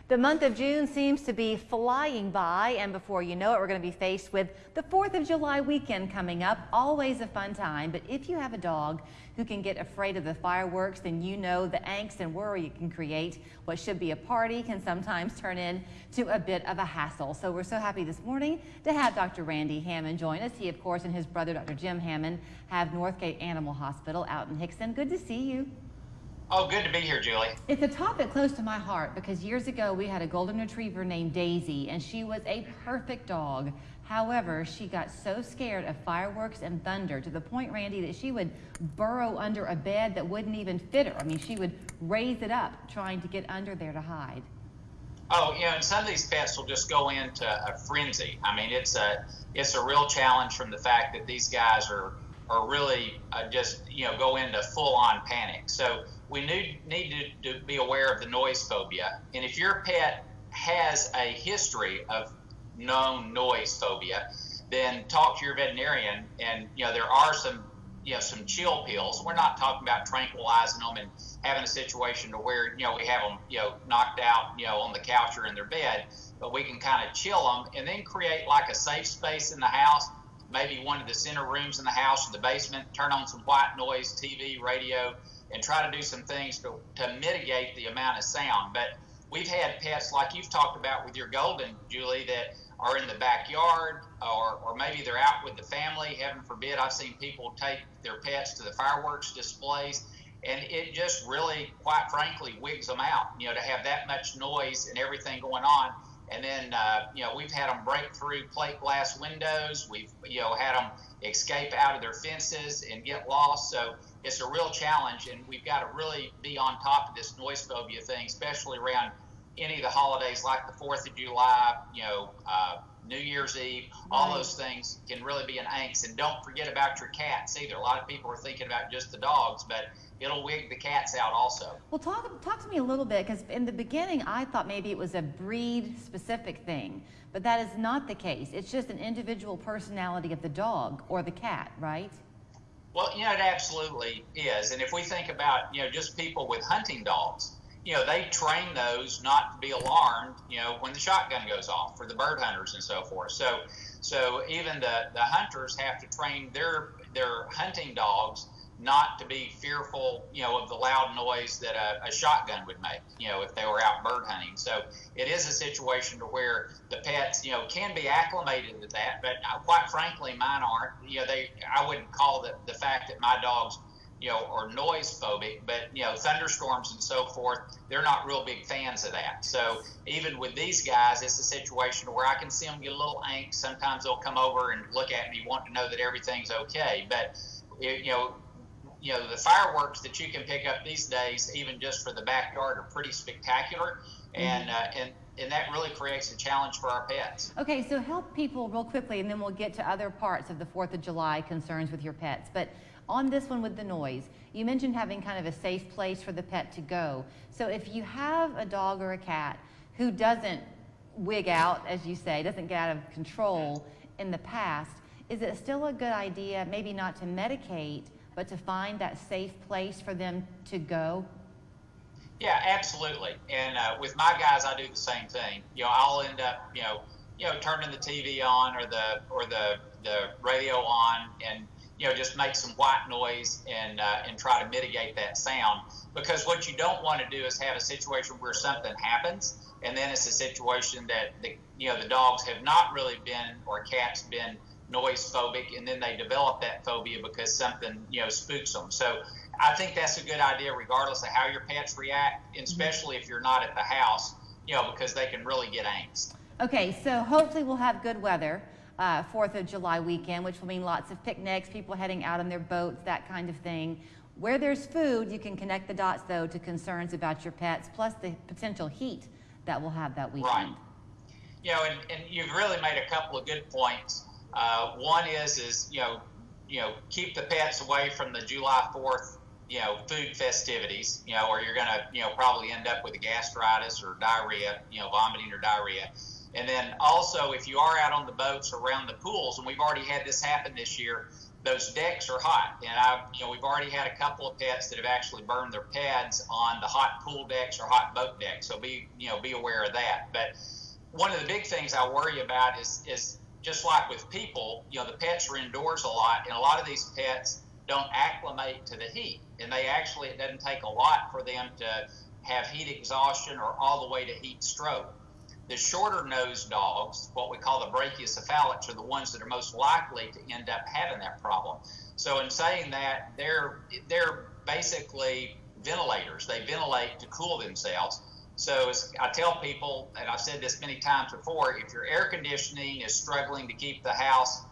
The month of June seems to be flying by, and before you know it, we're going to be faced with the 4th of July weekend coming up. Always a fun time, but if you have a dog who can get afraid of the fireworks, then you know the angst and worry it can create. What should be a party can sometimes turn into a bit of a hassle. So we're so happy this morning to have Dr. Randy Hammon join us. He, of course, and his brother, Dr. Jim Hammon, have Northgate Animal Hospital out in Hickson. Good to see you. Oh, good to be here, Julie. It's a topic close to my heart because years ago we had a golden retriever named Daisy, and she was a perfect dog. However, she got so scared of fireworks and thunder to the point, Randy, that she would burrow under a bed that wouldn't even fit her. I mean, she would raise it up trying to get under there to hide. Oh, and some of these pets will just go into a frenzy. I mean, it's a real challenge from the fact that these guys are really just, go into full-on panic. So we need to be aware of the noise phobia. And if your pet has a history of known noise phobia, then talk to your veterinarian. And, there are some chill pills. We're not talking about tranquilizing them and having a situation to where, we have them, knocked out, on the couch or in their bed, but we can kind of chill them and then create like a safe space in the house, maybe one of the center rooms in the house or the basement, turn on some white noise, TV, radio, and try to do some things to mitigate the amount of sound. But we've had pets like you've talked about with your golden, Julie, that are in the backyard or maybe they're out with the family. Heaven forbid, I've seen people take their pets to the fireworks displays, and it just really, quite frankly, wigs them out, to have that much noise and everything going on. And then, we've had them break through plate glass windows. We've, had them escape out of their fences and get lost. So it's a real challenge, and we've got to really be on top of this noise phobia thing, especially around any of the holidays like the 4th of July, New Year's Eve. All those things can really be an angst. And don't forget about your cats either. A lot of people are thinking about just the dogs, but it'll wig the cats out also. Well, talk to me a little bit, because in the beginning I thought maybe it was a breed-specific thing, but that is not the case. It's just an individual personality of the dog or the cat, right? Well, it absolutely is. And if we think about, just people with hunting dogs, they train those not to be alarmed, when the shotgun goes off for the bird hunters and so forth. So even the hunters have to train their hunting dogs not to be fearful, of the loud noise that a shotgun would make, if they were out bird hunting. So it is a situation to where the pets, can be acclimated to that, but quite frankly, mine aren't. I wouldn't call the fact that my dogs, are noise phobic, but, thunderstorms and so forth, they're not real big fans of that. So even with these guys, it's a situation where I can see them get a little angst. Sometimes they'll come over and look at me, want to know that everything's okay. But, the fireworks that you can pick up these days, even just for the backyard, are pretty spectacular. And that really creates a challenge for our pets. Okay, so help people real quickly, and then we'll get to other parts of the 4th of July concerns with your pets. But on this one with the noise, you mentioned having kind of a safe place for the pet to go. So if you have a dog or a cat who doesn't wig out, as you say, doesn't get out of control in the past, is it still a good idea, maybe not to medicate, but to find that safe place for them to go? Yeah, absolutely. And with my guys, I do the same thing. I'll end up, turning the TV on or the radio on, and just make some white noise and try to mitigate that sound. Because what you don't want to do is have a situation where something happens, and then it's a situation that the dogs have not really been, or cats been, noise phobic, and then they develop that phobia because something spooks them. So I think that's a good idea regardless of how your pets react, and especially if you're not at the house, because they can really get angst. Okay, so hopefully we'll have good weather 4th of July weekend, which will mean lots of picnics, people heading out on their boats, that kind of thing. Where there's food, you can connect the dots though to concerns about your pets, plus the potential heat that we'll have that weekend. Right. And you've really made a couple of good points. One is keep the pets away from the July 4th, food festivities, or you're going to, probably end up with a gastritis or diarrhea, vomiting or diarrhea. And then also, if you are out on the boats or around the pools, and we've already had this happen this year, those decks are hot. And we've already had a couple of pets that have actually burned their pads on the hot pool decks or hot boat decks. So be aware of that. But one of the big things I worry about is just like with people, the pets are indoors a lot, and a lot of these pets don't acclimate to the heat. And it doesn't take a lot for them to have heat exhaustion or all the way to heat stroke. The shorter nosed dogs, what we call the brachiocephalics, are the ones that are most likely to end up having that problem. So in saying that, they're basically ventilators. They ventilate to cool themselves. So as I tell people, and I've said this many times before, if your air conditioning is struggling to keep the house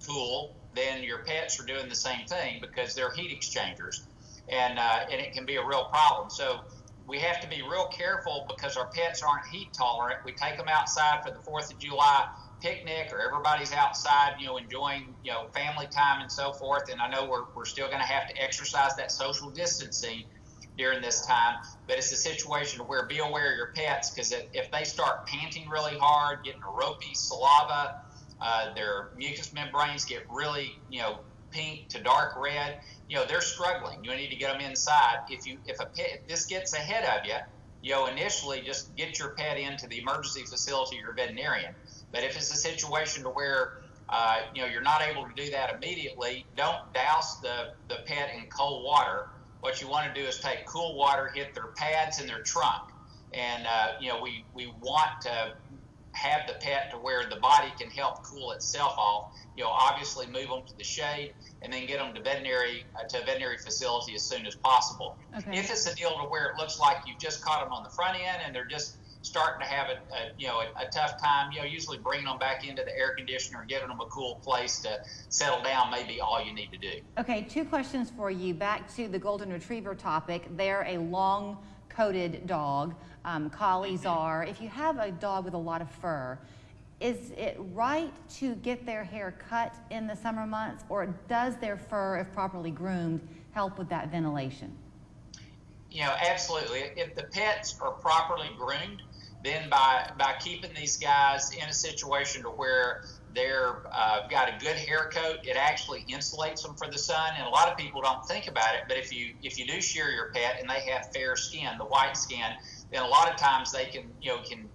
cool, then your pets are doing the same thing because they're heat exchangers, and it can be a real problem. So we have to be real careful because our pets aren't heat tolerant. We take them outside for the 4th of July picnic, or everybody's outside, enjoying, family time and so forth. And I know we're still going to have to exercise that social distancing during this time, but it's a situation where be aware of your pets, because if they start panting really hard, getting a ropey saliva, their mucous membranes get really, pink to dark red, they're struggling. You need to get them inside. If this gets ahead of you, initially just get your pet into the emergency facility or veterinarian. But if it's a situation to where you're not able to do that immediately, don't douse the pet in cold water. What you want to do is take cool water, hit their pads and their trunk, and we want to have the pet to where the body can help cool itself off. Obviously move them to the shade, and then get them to a veterinary facility as soon as possible. Okay. If it's a deal to where it looks like you've just caught them on the front end and they're just starting to have a tough time, usually bringing them back into the air conditioner and giving them a cool place to settle down may be all you need to do. Okay, 2 questions for you. Back to the golden retriever topic. They're a long-coated dog. Collies are. If you have a dog with a lot of fur, is it right to get their hair cut in the summer months, or does their fur, if properly groomed, help with that ventilation? Absolutely. If the pets are properly groomed, then by keeping these guys in a situation to where they're got a good hair coat, it actually insulates them for the sun. And a lot of people don't think about it, but if you do shear your pet and they have fair skin, the white skin, then a lot of times they can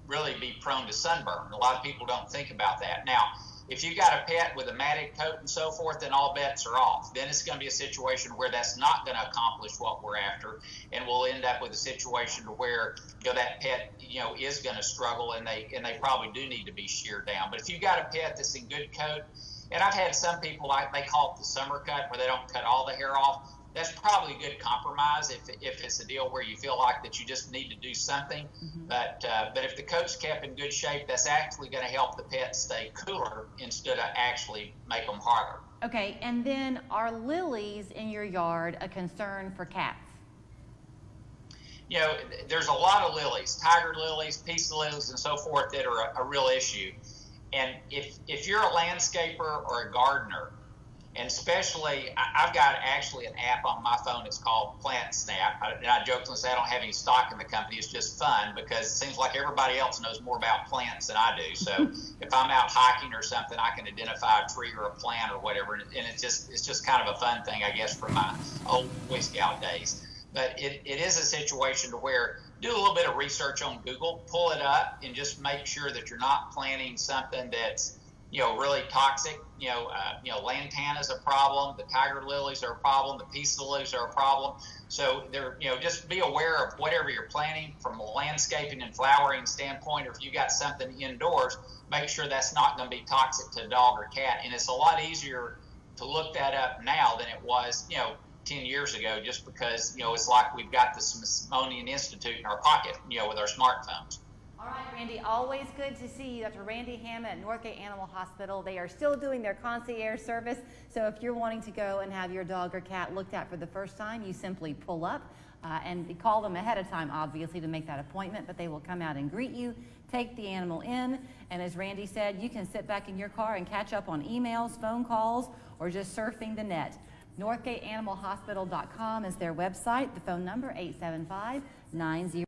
really be prone to sunburn. A lot of people don't think about that. Now, if you've got a pet with a matted coat and so forth, then all bets are off. Then it's going to be a situation where that's not going to accomplish what we're after, and we'll end up with a situation where that pet is going to struggle, and they probably do need to be sheared down. But if you've got a pet that's in good coat, and I've had some people, they call it the summer cut, where they don't cut all the hair off. That's probably a good compromise if it's a deal where you feel like that you just need to do something. Mm-hmm. But if the coat's kept in good shape, that's actually going to help the pet stay cooler instead of actually make them harder. Okay, and then are lilies in your yard a concern for cats? There's a lot of lilies, tiger lilies, peace lilies, and so forth that are a real issue. And if you're a landscaper or a gardener, and especially, I've got actually an app on my phone. It's called Plant Snap. And I jokingly say I don't have any stock in the company. It's just fun because it seems like everybody else knows more about plants than I do. So if I'm out hiking or something, I can identify a tree or a plant or whatever. And it's just kind of a fun thing, I guess, from my old Boy Scout days. But it is a situation to where do a little bit of research on Google, pull it up, and just make sure that you're not planting something that's really toxic. Lantana is a problem. The tiger lilies are a problem. The peace lilies are a problem. So they're, just be aware of whatever you're planting from a landscaping and flowering standpoint, or if you got something indoors, make sure that's not going to be toxic to a dog or cat. And it's a lot easier to look that up now than it was, 10 years ago, just because, it's like we've got the Smithsonian Institute in our pocket, with our smartphones. All right, Randy, always good to see you. Dr. Randy Hammon at Northgate Animal Hospital. They are still doing their concierge service. So if you're wanting to go and have your dog or cat looked at for the first time, you simply pull up and call them ahead of time, obviously, to make that appointment. But they will come out and greet you, take the animal in. And as Randy said, you can sit back in your car and catch up on emails, phone calls, or just surfing the net. NorthgateAnimalHospital.com is their website. The phone number, 875-90.